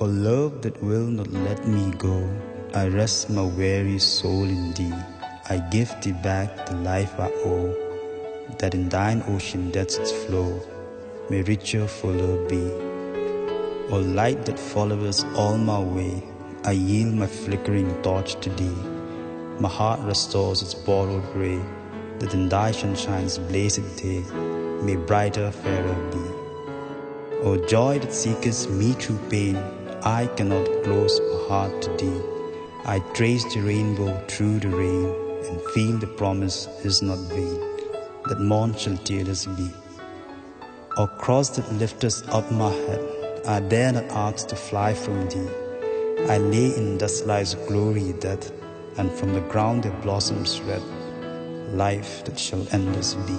O love that will not let me go, I rest my weary soul in thee. I give thee back the life I owe, that in thine ocean depths its flow may richer, fuller be. O light that followest all my way, I yield my flickering torch to thee. My heart restores its borrowed ray, that in thy sunshine's blazed day may brighter, fairer be. O joy that seekest me through pain, I cannot close my heart to thee. I trace the rainbow through the rain, and feel the promise is not vain, that morn shall tearless be. O cross that liftest up my head, I dare not ask to fly from thee. I lay in dust lies glory death, and from the ground there blossoms red life that shall endless be.